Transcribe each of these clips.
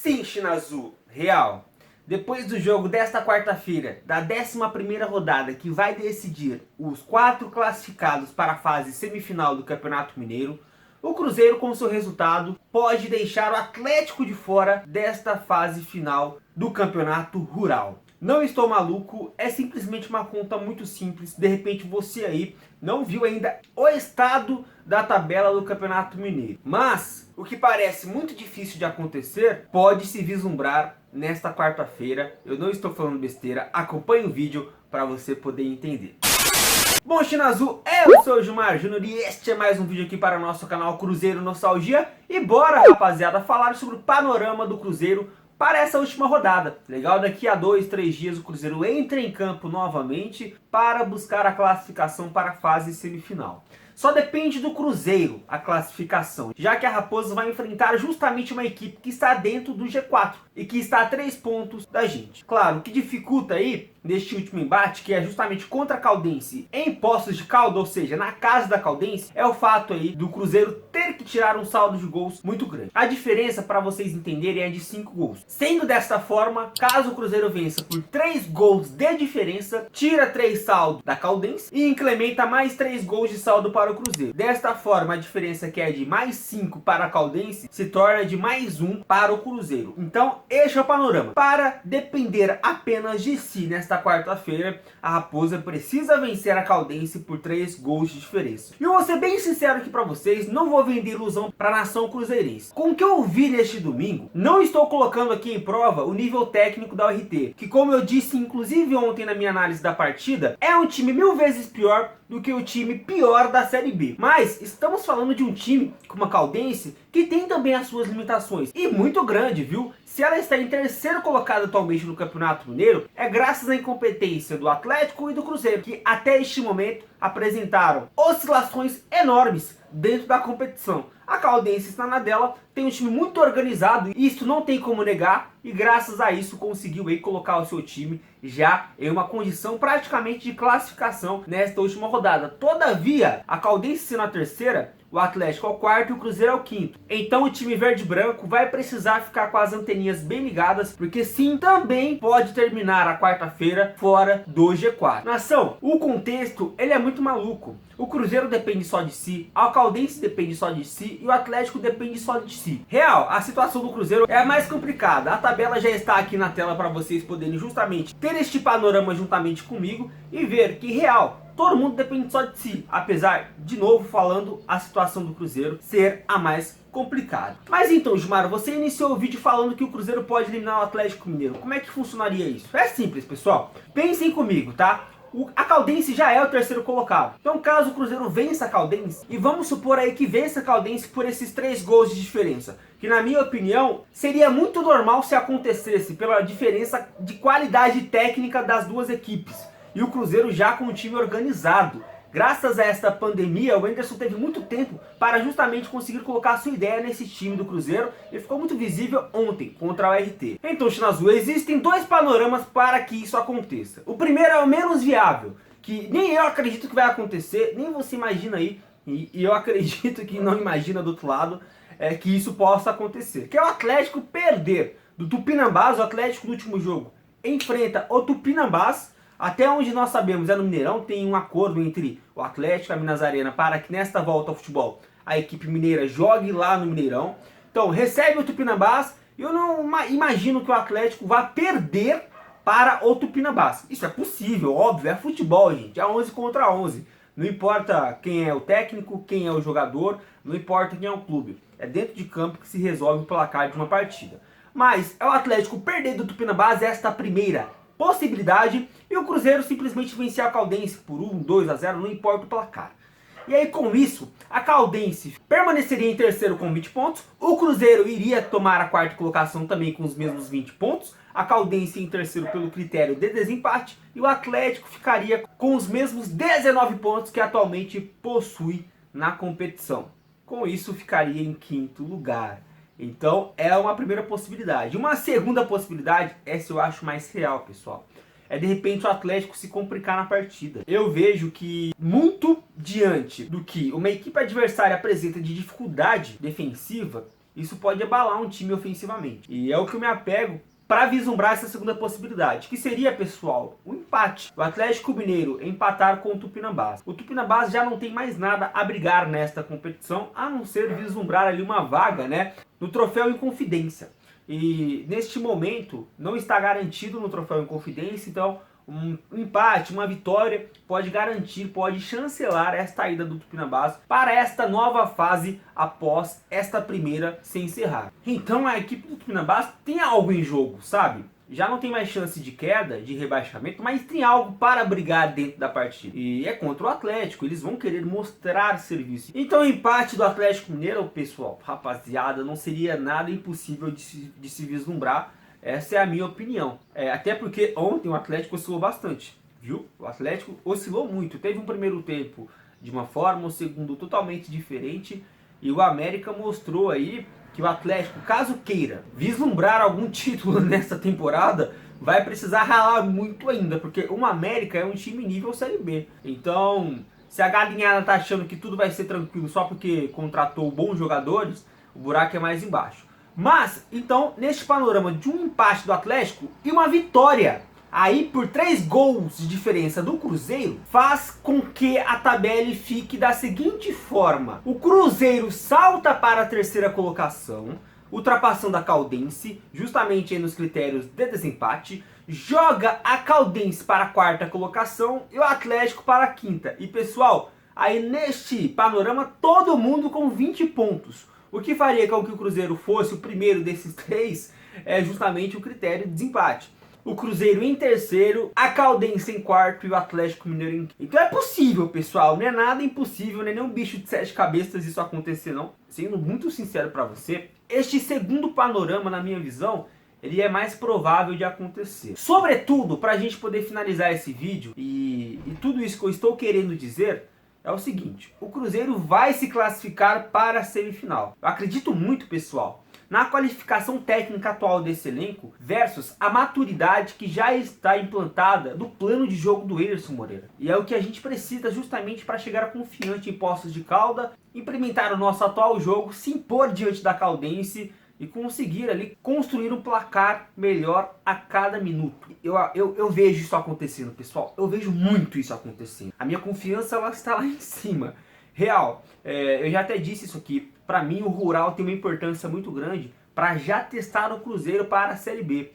Sim, China Azul, real. Depois do jogo desta quarta-feira, da 11ª rodada, que vai decidir os 4 classificados para a fase semifinal do Campeonato Mineiro, o Cruzeiro, com seu resultado, pode deixar o Atlético de fora desta fase final do Campeonato Rural. Não estou maluco, é simplesmente uma conta muito simples. De repente você aí não viu ainda o estado da tabela do Campeonato Mineiro. Mas o que parece muito difícil de acontecer pode se vislumbrar nesta quarta-feira. Eu não estou falando besteira, acompanhe o vídeo para você poder entender. Bom, China Azul, eu sou o Gilmar Júnior e este é mais um vídeo aqui para o nosso canal Cruzeiro Nostalgia. E bora, rapaziada, falar sobre o panorama do Cruzeiro para essa última rodada. Legal, daqui a 2, 3 dias o Cruzeiro entra em campo novamente para buscar a classificação para a fase semifinal. Só depende do Cruzeiro a classificação, já que a Raposa vai enfrentar justamente uma equipe que está dentro do G4 e que está a 3 pontos da gente. Claro, o que dificulta aí neste último embate, que é justamente contra a Caldense em Poços de Caldas, ou seja, na casa da Caldense, é o fato aí do Cruzeiro ter que tirar um saldo de gols muito grande. A diferença, para vocês entenderem, é de 5 gols. Sendo desta forma, caso o Cruzeiro vença por 3 gols de diferença, tira 3 saldo da Caldense e incrementa mais 3 gols de saldo para o Cruzeiro. Desta forma, a diferença, que é de mais 5 para a Caldense, se torna de mais 1 para o Cruzeiro. Então, este é o panorama. Para depender apenas de si nesta quarta-feira, a Raposa precisa vencer a Caldense por 3 gols de diferença. E eu vou ser bem sincero aqui para vocês, não vou vender ilusão para a nação cruzeirense. Com o que eu vi neste domingo, não estou colocando aqui em prova o nível técnico da URT, que, como eu disse inclusive ontem na minha análise da partida, é um time 1000 vezes pior do que o time pior da Série B. Mas estamos falando de um time como a Caldense, que tem também as suas limitações, e muito grande, viu? Se ela está em terceiro colocado atualmente no Campeonato Mineiro, é graças à incompetência do Atlético e do Cruzeiro, que até este momento apresentaram oscilações enormes dentro da competição. A Caldense está na dela, tem um time muito organizado, e isso não tem como negar, e graças a isso conseguiu aí colocar o seu time já em uma condição praticamente de classificação nesta última rodada. Todavia, a Caldense sendo a terceira, o Atlético é o quarto e o Cruzeiro é o quinto. Então o time verde-branco vai precisar ficar com as anteninhas bem ligadas, porque sim, também pode terminar a quarta-feira fora do G4. Nação, o contexto ele é muito maluco. O Cruzeiro depende só de si, a Caldense depende só de si e o Atlético depende só de si. Real, a situação do Cruzeiro é a mais complicada. A tabela já está aqui na tela para vocês poderem justamente ter este panorama juntamente comigo e ver que real, todo mundo depende só de si, apesar, de novo falando, a situação do Cruzeiro ser a mais complicada. Mas então, Gilmar, você iniciou o vídeo falando que o Cruzeiro pode eliminar o Atlético Mineiro. Como é que funcionaria isso? É simples, pessoal. Pensem comigo, tá? A Caldense já é o terceiro colocado. Então, caso o Cruzeiro vença a Caldense, e vamos supor aí que vença a Caldense por esses 3 gols de diferença, que na minha opinião seria muito normal se acontecesse pela diferença de qualidade técnica das duas equipes. E o Cruzeiro já com o time organizado. Graças a esta pandemia, o Anderson teve muito tempo para justamente conseguir colocar a sua ideia nesse time do Cruzeiro, e ficou muito visível ontem contra o RT. Então, China Azul, existem 2 panoramas para que isso aconteça. O primeiro é o menos viável, que nem eu acredito que vai acontecer, nem você imagina aí, e eu acredito que não imagina do outro lado, que isso possa acontecer. Que é o Atlético perder do Tupinambás. O Atlético no último jogo enfrenta o Tupinambás. Até onde nós sabemos, é no Mineirão, tem um acordo entre o Atlético e a Minas Arena para que nesta volta ao futebol a equipe mineira jogue lá no Mineirão. Então recebe o Tupinambás, e eu não imagino que o Atlético vá perder para o Tupinambás. Isso é possível, óbvio, é futebol, gente, é 11 contra 11. Não importa quem é o técnico, quem é o jogador, não importa quem é o clube. É dentro de campo que se resolve o placar de uma partida. Mas é o Atlético perder do Tupinambás, esta primeira possibilidade, e o Cruzeiro simplesmente vencer a Caldense por 1, 2 a 0, não importa o placar. E aí com isso, a Caldense permaneceria em terceiro com 20 pontos, o Cruzeiro iria tomar a quarta colocação também com os mesmos 20 pontos, a Caldense em terceiro pelo critério de desempate, e o Atlético ficaria com os mesmos 19 pontos que atualmente possui na competição. Com isso ficaria em quinto lugar. Então é uma primeira possibilidade. Uma segunda possibilidade, essa eu acho mais real, pessoal, é de repente o Atlético se complicar na partida. Eu vejo que muito diante do que uma equipe adversária apresenta de dificuldade defensiva, isso pode abalar um time ofensivamente. E é o que eu me apego para vislumbrar essa segunda possibilidade, que seria, pessoal, um empate. O Atlético Mineiro empatar com o Tupinambás. O Tupinambás já não tem mais nada a brigar nesta competição, a não ser vislumbrar ali uma vaga, né, no Troféu Inconfidência. E neste momento não está garantido no Troféu Inconfidência, então um empate, uma vitória pode garantir, pode chancelar esta ida do Tupinambás para esta nova fase após esta primeira se encerrar. Então a equipe do Tupinambás tem algo em jogo, sabe? Já não tem mais chance de queda, de rebaixamento, mas tem algo para brigar dentro da partida. E é contra o Atlético, eles vão querer mostrar serviço. Então o empate do Atlético Mineiro, pessoal, rapaziada, não seria nada impossível de se vislumbrar. Essa é a minha opinião. Até porque ontem o Atlético oscilou bastante, viu? O Atlético oscilou muito. Teve um primeiro tempo de uma forma, um segundo totalmente diferente. E o América mostrou aí que o Atlético, caso queira vislumbrar algum título nessa temporada, vai precisar ralar muito ainda. Porque o América é um time nível Série B. Então, se a galinhada tá achando que tudo vai ser tranquilo só porque contratou bons jogadores, o buraco é mais embaixo. Mas, então, neste panorama de um empate do Atlético e uma vitória aí por 3 gols de diferença do Cruzeiro, faz com que a tabela fique da seguinte forma. O Cruzeiro salta para a terceira colocação, ultrapassando a Caldense, justamente nos critérios de desempate, joga a Caldense para a quarta colocação e o Atlético para a quinta. E pessoal, aí neste panorama todo mundo com 20 pontos. O que faria com que o Cruzeiro fosse o primeiro desses 3 é justamente o critério de desempate. O Cruzeiro em terceiro, a Caldense em quarto e o Atlético Mineiro em quinto. Então é possível, pessoal, não é nada impossível, não é nem um bicho de 7 cabeças isso acontecer não. Sendo muito sincero para você, este segundo panorama, na minha visão, ele é mais provável de acontecer. Sobretudo, para a gente poder finalizar esse vídeo e tudo isso que eu estou querendo dizer, é o seguinte, o Cruzeiro vai se classificar para a semifinal. Eu acredito muito, pessoal, na qualificação técnica atual desse elenco versus a maturidade que já está implantada no plano de jogo do Anderson Moreira. E é o que a gente precisa justamente para chegar confiante em Poços de Caldas, implementar o nosso atual jogo, se impor diante da Caldense e conseguir ali construir um placar melhor a cada minuto. Eu vejo isso acontecendo, pessoal. Eu vejo muito isso acontecendo. A minha confiança ela está lá em cima. Real, eu já até disse isso aqui. Para mim o Rural tem uma importância muito grande para já testar o Cruzeiro para a Série B.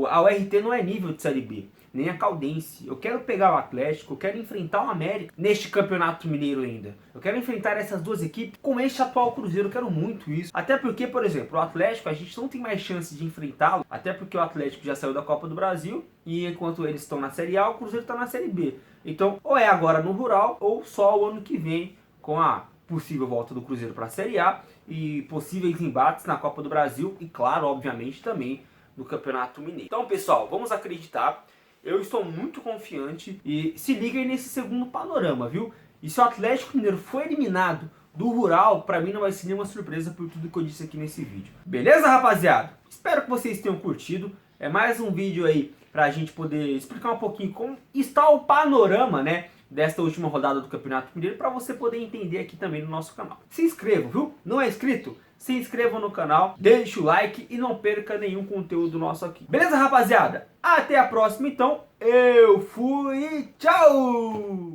A URT não é nível de Série B, nem a Caldense. Eu quero pegar o Atlético, eu quero enfrentar o América neste Campeonato Mineiro ainda. Eu quero enfrentar essas duas equipes com este atual Cruzeiro, eu quero muito isso. Até porque, por exemplo, o Atlético, a gente não tem mais chance de enfrentá-lo, até porque o Atlético já saiu da Copa do Brasil, e enquanto eles estão na Série A, o Cruzeiro está na Série B. Então, ou é agora no Rural, ou só o ano que vem, com a possível volta do Cruzeiro para a Série A, e possíveis embates na Copa do Brasil, e claro, obviamente, também no Campeonato Mineiro. Então, pessoal, vamos acreditar. Eu estou muito confiante e se liguem nesse segundo panorama, viu? E se o Atlético Mineiro for eliminado do Rural, pra mim não vai ser nenhuma surpresa por tudo que eu disse aqui nesse vídeo. Beleza, rapaziada? Espero que vocês tenham curtido. É mais um vídeo aí pra gente poder explicar um pouquinho como está o panorama, né, desta última rodada do Campeonato Mineiro, para você poder entender aqui também no nosso canal. Se inscreva, viu? Não é inscrito? Se inscreva no canal, deixe o like e não perca nenhum conteúdo nosso aqui. Beleza, rapaziada? Até a próxima, então. Eu fui e tchau!